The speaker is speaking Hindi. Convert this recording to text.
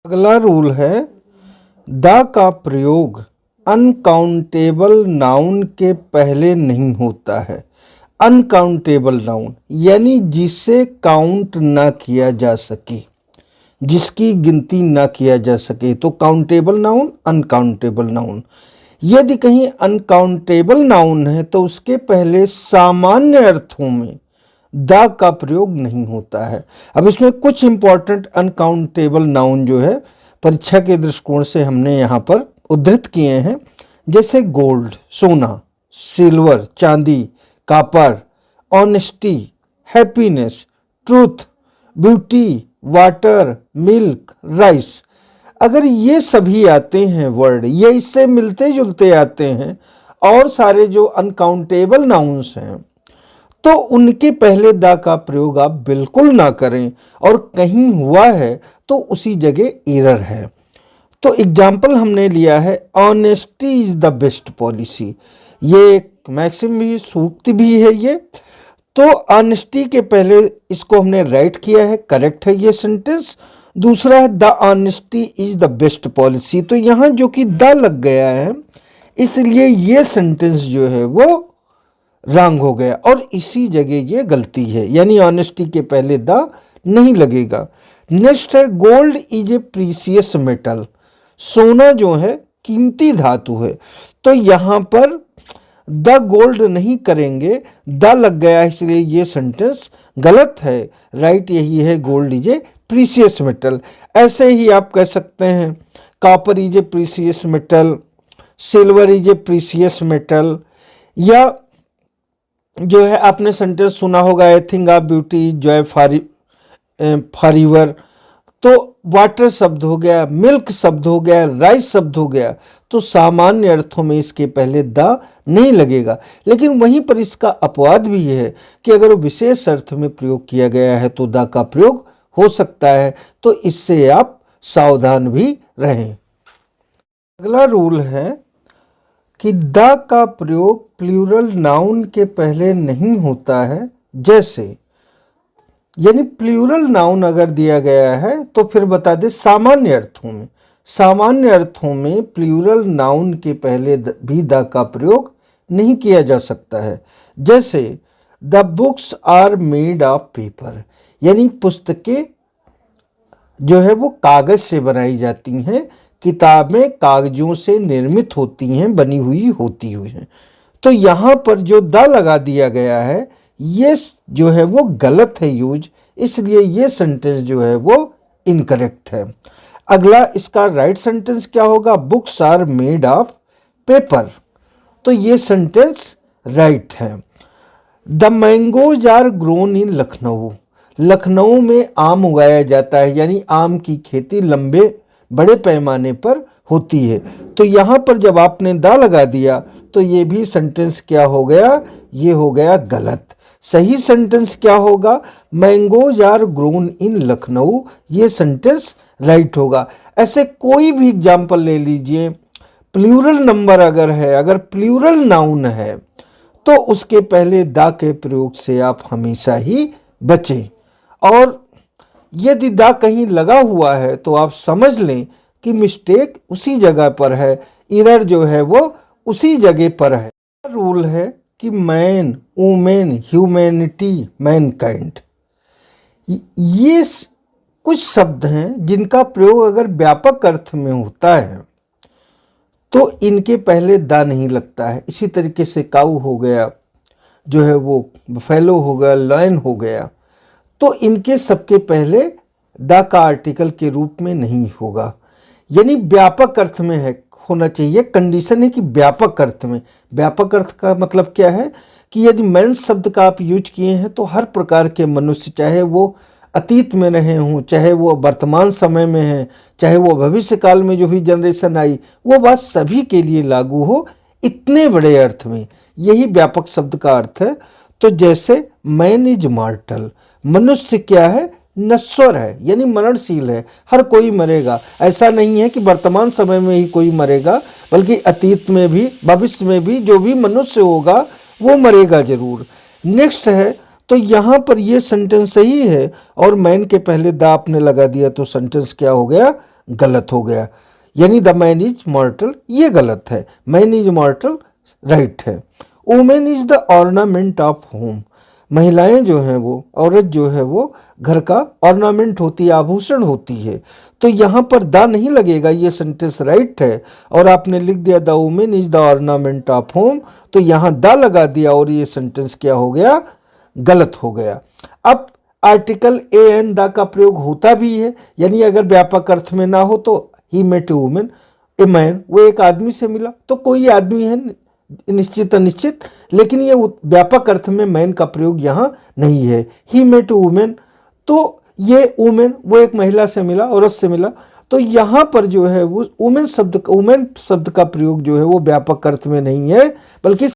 अगला रूल है द का प्रयोग अनकाउंटेबल नाउन के पहले नहीं होता है। अनकाउंटेबल नाउन यानी जिसे काउंट ना किया जा सके, जिसकी गिनती ना किया जा सके, तो काउंटेबल नाउन, अनकाउंटेबल नाउन। यदि कहीं अनकाउंटेबल नाउन है तो उसके पहले सामान्य अर्थों में द का प्रयोग नहीं होता है। अब इसमें कुछ इंपॉर्टेंट अनकाउंटेबल नाउन जो है परीक्षा के दृष्टिकोण से हमने यहाँ पर उद्धृत किए हैं, जैसे गोल्ड सोना, सिल्वर चांदी, copper, honesty, happiness, truth, beauty, water, milk, rice. अगर ये सभी आते हैं वर्ड, ये इससे मिलते जुलते आते हैं और सारे जो अनकाउंटेबल नाउन्स हैं, तो उनके पहले द का प्रयोग आप बिल्कुल ना करें, और कहीं हुआ है तो उसी जगह एरर है। तो एग्जाम्पल हमने लिया है honesty is the best policy. ये एक मैक्सिम भी, सूक्ति भी है ये। तो ऑनेस्टी के पहले इसको हमने राइट किया है, करेक्ट है ये सेंटेंस। दूसरा है the honesty is the best policy, तो यहाँ जो कि द लग गया है इसलिए ये सेंटेंस जो है वो रॉन्ग हो गया, और इसी जगह ये गलती है, यानी ऑनेस्टी के पहले द नहीं लगेगा। नेक्स्ट है gold is a precious metal. सोना जो है कीमती धातु है, तो यहाँ पर द गोल्ड नहीं करेंगे, द लग गया इसलिए ये सेंटेंस गलत है। राइट यही है, gold is a precious metal. ऐसे ही आप कह सकते हैं copper is a precious metal, silver is a precious metal, या जो है आपने सेंटेंस सुना होगा I think of beauty Joy forever, तो वाटर शब्द हो गया, मिल्क शब्द हो गया, राइस शब्द हो गया, तो सामान्य अर्थों में इसके पहले द नहीं लगेगा। लेकिन वहीं पर इसका अपवाद भी है कि अगर विशेष अर्थ में प्रयोग किया गया है तो द का प्रयोग हो सकता है, तो इससे आप सावधान भी रहें। अगला रूल है कि द का प्रयोग प्लूरल नाउन के पहले नहीं होता है। जैसे यानी प्लूरल नाउन अगर दिया गया है तो फिर बता दे सामान्य अर्थों में, सामान्य अर्थों में प्लूरल नाउन के पहले भी द का प्रयोग नहीं किया जा सकता है। जैसे the books are made of paper, यानी पुस्तकें जो है वो कागज से बनाई जाती हैं, किताबें कागजों से निर्मित होती हैं, बनी हुई होती हैं। तो यहाँ पर जो द लगा दिया गया है ये जो है वो गलत है यूज, इसलिए ये सेंटेंस जो है वो इनकरेक्ट है। अगला इसका राइट सेंटेंस क्या होगा, books are made of paper, तो ये सेंटेंस राइट है। The mangoes are grown in Lucknow, Lucknow में आम उगाया जाता है, यानी आम की खेती लंबे बड़े पैमाने पर होती है। तो यहाँ पर जब आपने द लगा दिया तो ये भी सेंटेंस क्या हो गया, ये हो गया गलत। सही सेंटेंस क्या होगा, mangoes are grown in Lucknow, ये सेंटेंस राइट होगा। ऐसे कोई भी एग्जाम्पल ले लीजिए, प्लूरल नंबर अगर है, अगर प्लूरल नाउन है तो उसके पहले द के प्रयोग से आप हमेशा ही बचें। और यदि द कहीं लगा हुआ है तो आप समझ लें कि मिस्टेक उसी जगह पर है, एरर जो है वो उसी जगह पर है। रूल है कि मैन, वुमेन, ह्यूमैनिटी, मैनकाइंड, ये कुछ शब्द हैं जिनका प्रयोग अगर व्यापक अर्थ में होता है तो इनके पहले द नहीं लगता है। इसी तरीके से काऊ हो गया, जो है वो बफेलो हो गया, लायन हो गया, तो इनके सबके पहले द का आर्टिकल के रूप में नहीं होगा, यानी व्यापक अर्थ में है होना चाहिए। कंडीशन है कि व्यापक अर्थ में। व्यापक अर्थ का मतलब क्या है कि यदि मैन शब्द का आप यूज किए हैं तो हर प्रकार के मनुष्य, चाहे वो अतीत में रहे हों, चाहे वो वर्तमान समय में हैं, चाहे वो भविष्य काल में जो भी जनरेशन आई, वो बात सभी के लिए लागू हो, इतने बड़े अर्थ में, यही व्यापक शब्द का अर्थ है। तो जैसे मैन इज मॉर्टल, मनुष्य क्या है, नश्वर है, यानी मरणशील है, हर कोई मरेगा। ऐसा नहीं है कि वर्तमान समय में ही कोई मरेगा, बल्कि अतीत में भी, भविष्य में भी जो भी मनुष्य होगा वो मरेगा जरूर। नेक्स्ट है, तो यहाँ पर ये सेंटेंस सही है और मैन के पहले द आपने लगा दिया तो सेंटेंस क्या हो गया, गलत हो गया, यानी द मैन इज मॉर्टल ये गलत है, मैन इज मॉर्टल राइट है। Women is the ornament of home, महिलाएं जो हैं वो, औरत जो है वो घर का ऑर्नामेंट होती है, आभूषण होती है। तो यहाँ पर द नहीं लगेगा, ये सेंटेंस राइट है। और आपने लिख दिया the women is the ornament of home, तो यहाँ द लगा दिया और ये सेंटेंस क्या हो गया, गलत हो गया। अब आर्टिकल ए एन द का प्रयोग होता भी है, यानी अगर व्यापक अर्थ में ना हो तो he met a woman, a man, वो एक आदमी से मिला, तो कोई आदमी है निश्चित अनिश्चित, लेकिन ये व्यापक अर्थ में मैन का प्रयोग यहाँ नहीं है। ही मेट वुमेन, तो ये वुमेन वो एक महिला से मिला, औरत से मिला, तो यहाँ पर जो है वो वुमेन शब्द का प्रयोग जो है वो व्यापक अर्थ में नहीं है, बल्कि